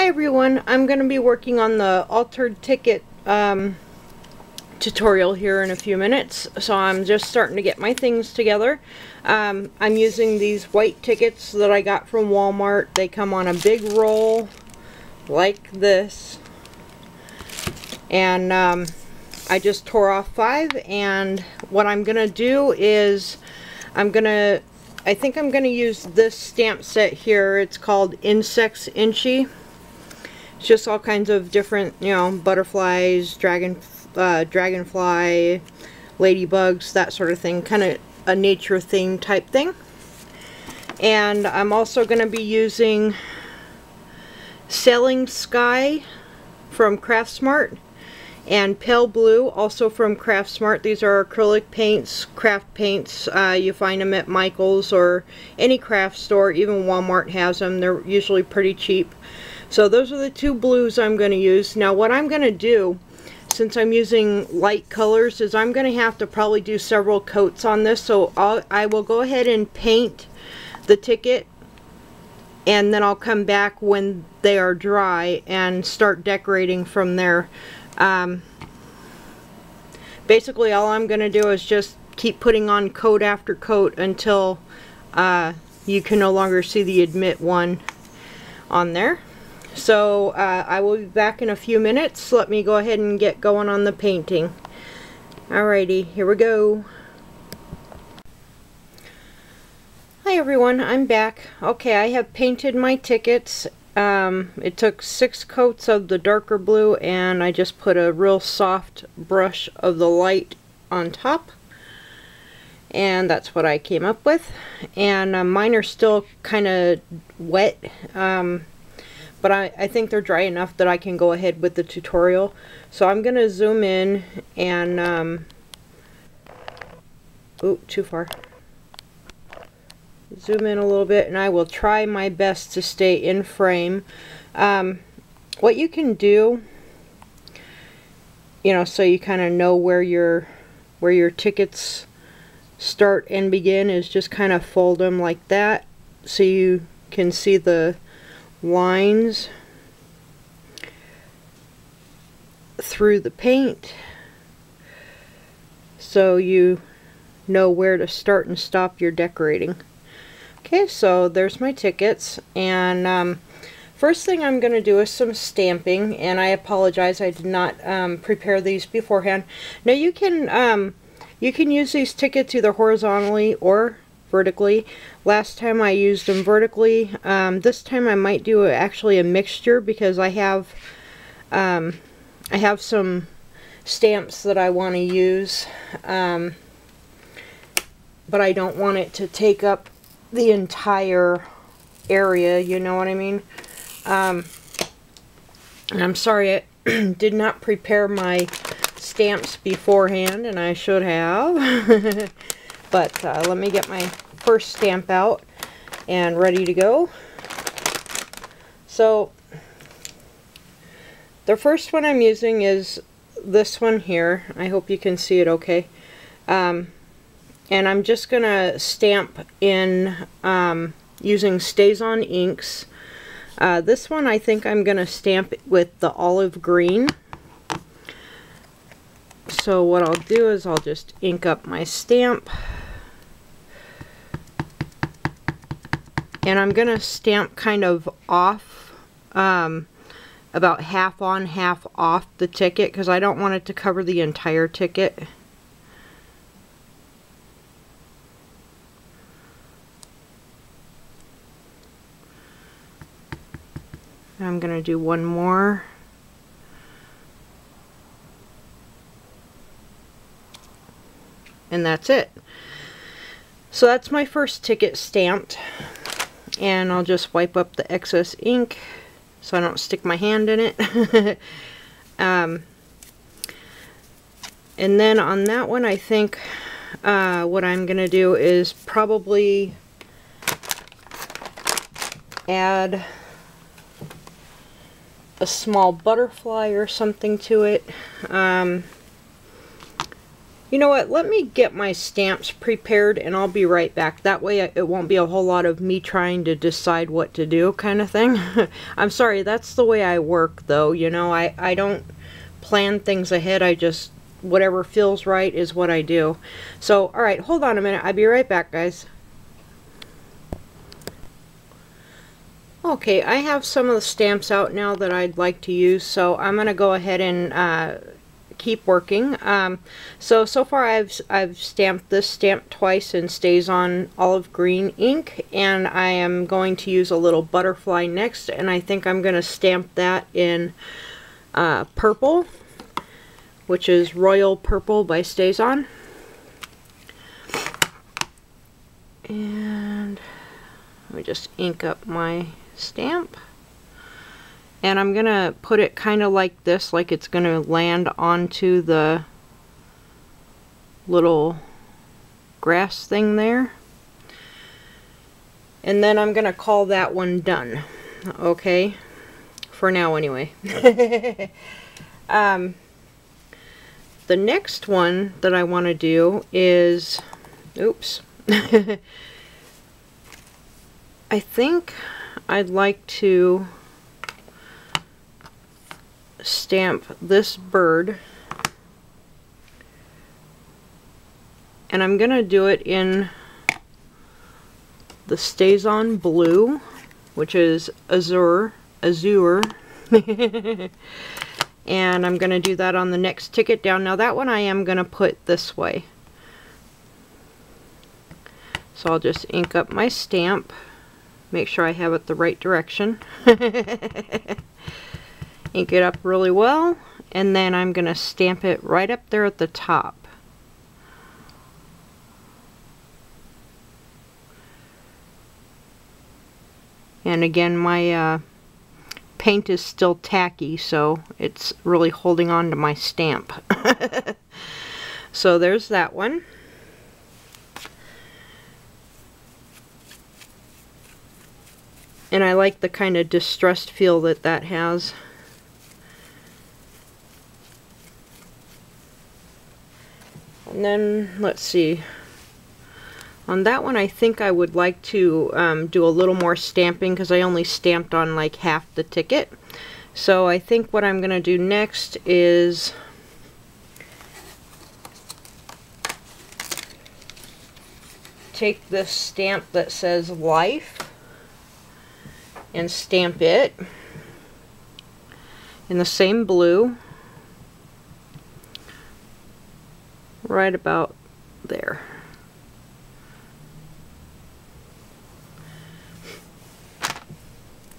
everyone, I'm going to be working on the altered ticket tutorial here in a few minutes, so I'm just starting to get my things together. I'm using these white tickets that I got from Walmart. They come on a big roll like this, and I just tore off 5, and what I'm going to do is I think I'm going to use this stamp set here. It's called Insects Inchy. It's just all kinds of different, you know, butterflies, dragonfly, ladybugs, that sort of thing. Kind of a nature theme type thing. And I'm also going to be using Sailing Sky from CraftSmart and Pale Blue, also from CraftSmart. These are acrylic paints, craft paints. You find them at Michael's or any craft store. Even Walmart has them. They're usually pretty cheap. So those are the 2 blues I'm going to use. Now what I'm going to do, since I'm using light colors, is I'm going to have to probably do several coats on this. So I will go ahead and paint the ticket, and then I'll come back when they are dry and start decorating from there. Basically all I'm going to do is just keep putting on coat after coat until you can no longer see the admit one on there. So I will be back in a few minutes. Let me go ahead and get going on the painting. Alrighty, here we go. Hi everyone, I'm back. Okay, I have painted my tickets. It took 6 coats of the darker blue, and I just put a real soft brush of the light on top, and that's what I came up with. And mine are still kind of wet, but I think they're dry enough that I can go ahead with the tutorial. So I'm gonna zoom in and oh, too far. Zoom in a little bit, and I will try my best to stay in frame. What you can do, you know, so you kind of know where your tickets start and begin, is just kind of fold them like that so you can see the lines through the paint, so you know where to start and stop your decorating. Okay, so there's my tickets, and first thing I'm going to do is some stamping, and I apologize, I did not prepare these beforehand. Now you can use these tickets either horizontally or vertically. Last time I used them vertically. This time I might do actually a mixture, because I have some stamps that I want to use, but I don't want it to take up the entire area, you know what I mean? And I'm sorry I did not prepare my stamps beforehand, and I should have. But let me get my first stamp out and ready to go. So the first one I'm using is this one here. I hope you can see it okay. And I'm just gonna stamp in using StazOn inks. This one I think I'm gonna stamp with the olive green. So what I'll do is I'll just ink up my stamp, and I'm gonna stamp kind of off, about half on, half off the ticket, because I don't want it to cover the entire ticket. I'm going to do one more. And that's it. So that's my first ticket stamped. And I'll just wipe up the excess ink so I don't stick my hand in it. And then on that one, I think what I'm going to do is probably add a small butterfly or something to it. You know what, let me get my stamps prepared and I'll be right back. That way it won't be a whole lot of me trying to decide what to do kind of thing. I'm sorry, that's the way I work though, you know, I don't plan things ahead, I just, whatever feels right is what I do. So, alright, hold on a minute, I'll be right back, guys. Okay, I have some of the stamps out now that I'd like to use, so I'm going to go ahead and keep working. So far I've stamped this stamp twice in StazOn olive green ink, and I am going to use a little butterfly next, and I think I'm going to stamp that in purple, which is Royal Purple by StazOn. And let me just ink up my stamp. And I'm gonna put it kind of like this, like it's gonna land onto the little grass thing there. And then I'm gonna call that one done. Okay, for now anyway. The next one that I want to do is, oops, I think I'd like to stamp this bird, and I'm gonna do it in the StazOn blue, which is azure and I'm gonna do that on the next ticket down. Now that one I am gonna put this way, so I'll just ink up my stamp, make sure I have it the right direction. Ink it up really well, and then I'm going to stamp it right up there at the top. And again, my paint is still tacky, so it's really holding on to my stamp. So there's that one. And I like the kind of distressed feel that that has. And then, let's see, on that one I think I would like to do a little more stamping, because I only stamped on like half the ticket. So I think what I'm going to do next is take this stamp that says life and stamp it in the same blue right about there.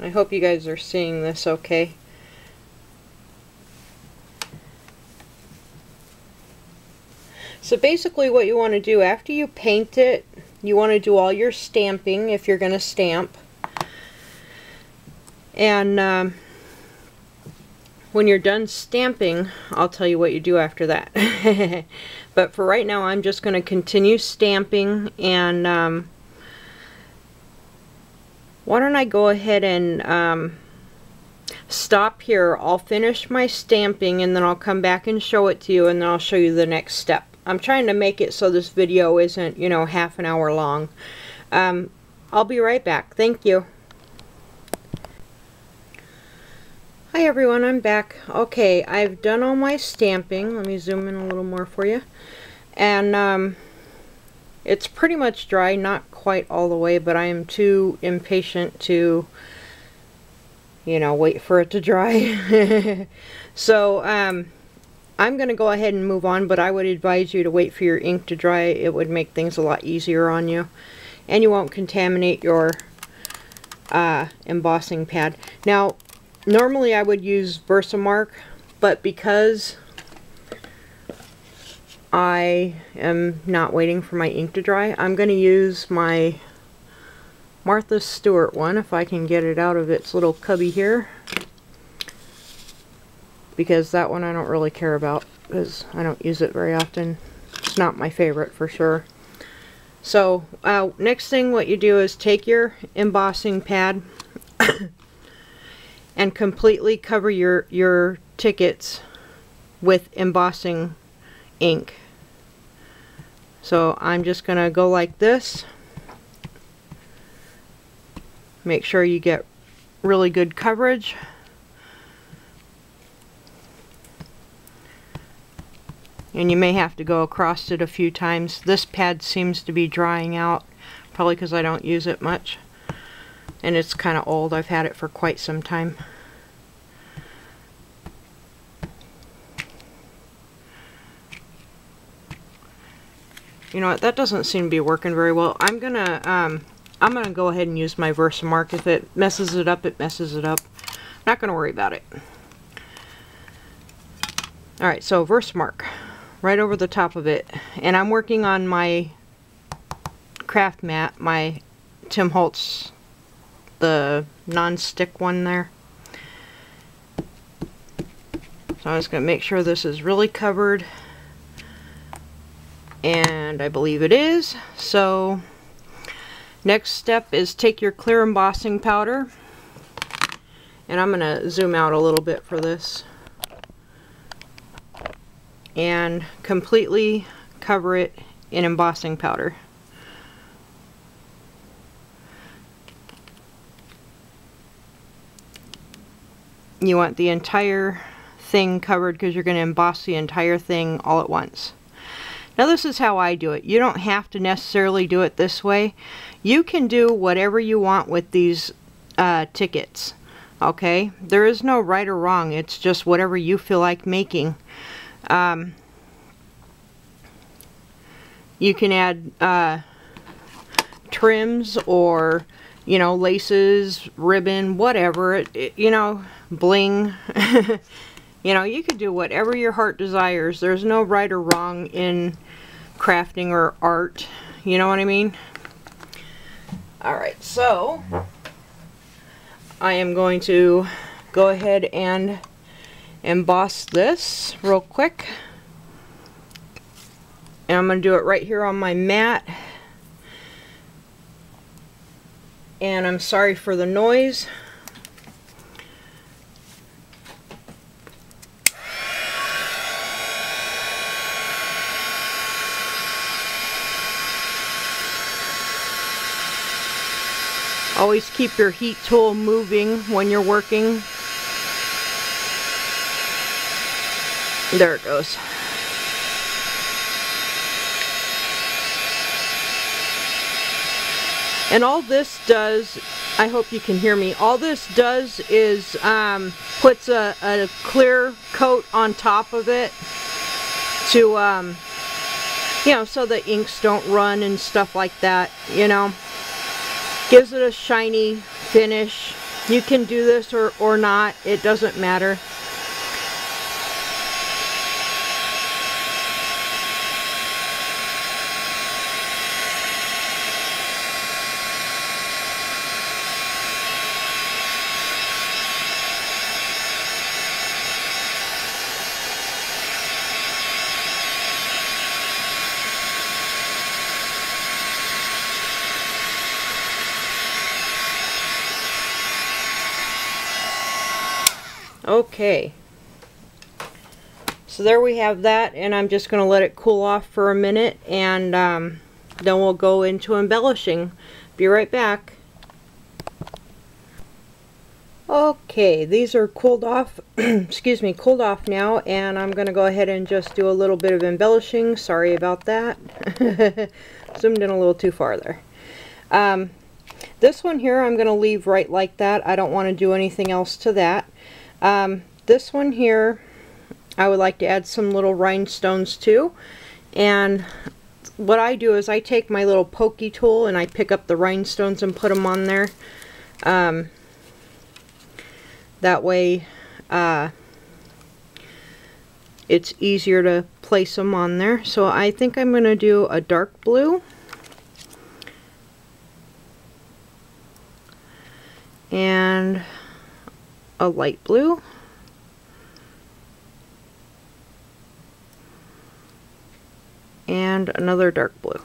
I hope you guys are seeing this okay. So basically what you want to do after you paint it, you want to do all your stamping if you're going to stamp. And when you're done stamping, I'll tell you what you do after that. But for right now, I'm just going to continue stamping, and why don't I go ahead and stop here. I'll finish my stamping, and then I'll come back and show it to you, and then I'll show you the next step. I'm trying to make it so this video isn't, you know, half an hour long. I'll be right back. Thank you. Hi everyone, I'm back. Okay, I've done all my stamping. Let me zoom in a little more for you. And it's pretty much dry, not quite all the way, but I am too impatient to, you know, wait for it to dry. So I'm going to go ahead and move on, but I would advise you to wait for your ink to dry. It would make things a lot easier on you, and you won't contaminate your embossing pad. Now, normally I would use Versamark, but because I am not waiting for my ink to dry, I'm going to use my Martha Stewart one, if I can get it out of its little cubby here, because that one I don't really care about, because I don't use it very often. It's not my favorite for sure. So next thing what you do is take your embossing pad and completely cover your tickets with embossing ink. So I'm just going to go like this. Make sure you get really good coverage. And you may have to go across it a few times. This pad seems to be drying out, probably because I don't use it much. And it's kind of old. I've had it for quite some time. You know what, that doesn't seem to be working very well. I'm gonna go ahead and use my Versamark. If it messes it up, it messes it up. Not gonna worry about it. Alright, so Versamark right over the top of it. And I'm working on my craft mat, my Tim Holtz, the non-stick one there. So I'm just going to make sure this is really covered. And I believe it is. So next step is take your clear embossing powder. And I'm going to zoom out a little bit for this. And completely cover it in embossing powder. You want the entire thing covered because you're going to emboss the entire thing all at once. Now this is how I do it. You don't have to necessarily do it this way. You can do whatever you want with these tickets. Okay? There is no right or wrong. It's just whatever you feel like making. You can add trims or, you know, laces, ribbon, whatever, you know, bling. You know, you could do whatever your heart desires. There's no right or wrong in crafting or art. You know what I mean? Alright, so I am going to go ahead and emboss this real quick. And I'm going to do it right here on my mat. And I'm sorry for the noise. Always keep your heat tool moving when you're working. There it goes. And all this does, I hope you can hear me, all this does is puts a clear coat on top of it to, you know, so the inks don't run and stuff like that, you know. Gives it a shiny finish. You can do this or not, it doesn't matter. Okay, so there we have that, and I'm just going to let it cool off for a minute, and then we'll go into embellishing. Be right back. Okay, these are cooled off, excuse me, cooled off now, and I'm going to go ahead and just do a little bit of embellishing. Sorry about that. Zoomed in a little too far there. This one here I'm going to leave right like that. I don't want to do anything else to that. This one here, I would like to add some little rhinestones too. And what I do is I take my little pokey tool and I pick up the rhinestones and put them on there. That way it's easier to place them on there. So I think I'm going to do a dark blue. And a light blue, and another dark blue.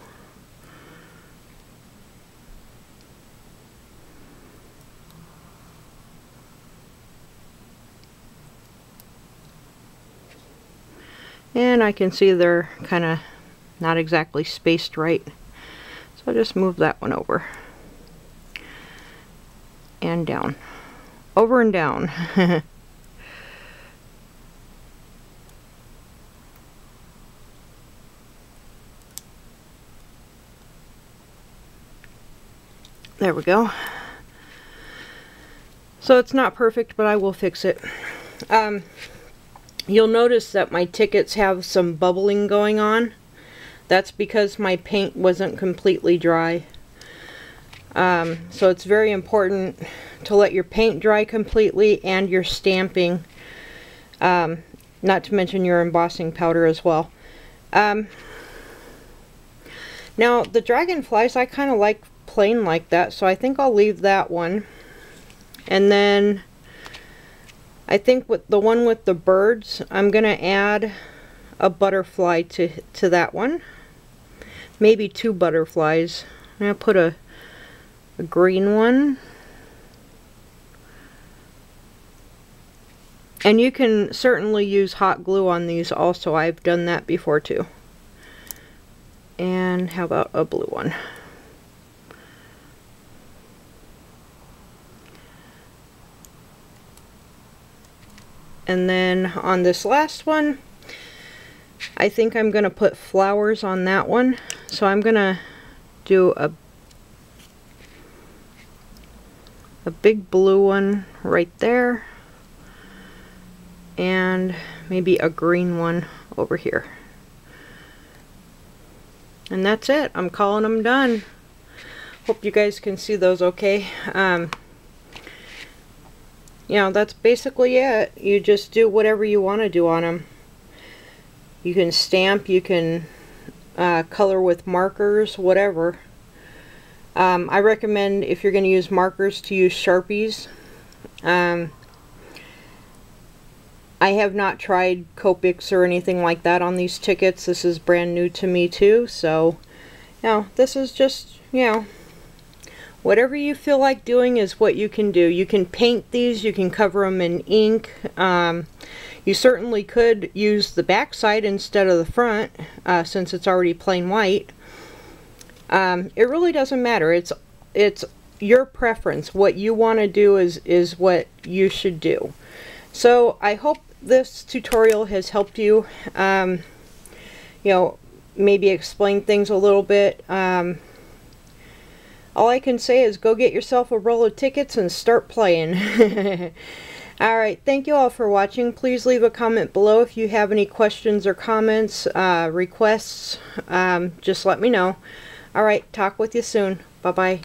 And I can see they're kind of not exactly spaced right. So I'll just move that one over. And down. Over and down. There we go. So it's not perfect, but I will fix it. You'll notice that my tickets have some bubbling going on. That's because my paint wasn't completely dry. So it's very important to let your paint dry completely and your stamping, not to mention your embossing powder as well. Now the dragonflies I kind of like plain like that, so I think I'll leave that one. And then I think with the one with the birds, I'm gonna add a butterfly to that one. Maybe 2 butterflies. I'm gonna put a green one. And you can certainly use hot glue on these also. I've done that before too. And how about a blue one? And then on this last one, I think I'm going to put flowers on that one. So I'm going to do a big blue one right there. And maybe a green one over here. And that's it. I'm calling them done. Hope you guys can see those okay. You know, that's basically it. You just do whatever you want to do on them. You can stamp, you can color with markers, whatever. I recommend, if you're going to use markers, to use Sharpies. I have not tried Copics or anything like that on these tickets. This is brand new to me too, so, you know, this is just, you know, whatever you feel like doing is what you can do. You can paint these, you can cover them in ink. You certainly could use the back side instead of the front, since it's already plain white. It really doesn't matter. It's your preference. What you want to do is what you should do. So I hope this tutorial has helped you, you know, maybe explain things a little bit. All I can say is go get yourself a roll of tickets and start playing. Alright, thank you all for watching. Please leave a comment below if you have any questions or comments, requests. Just let me know. Alright, talk with you soon. Bye-bye.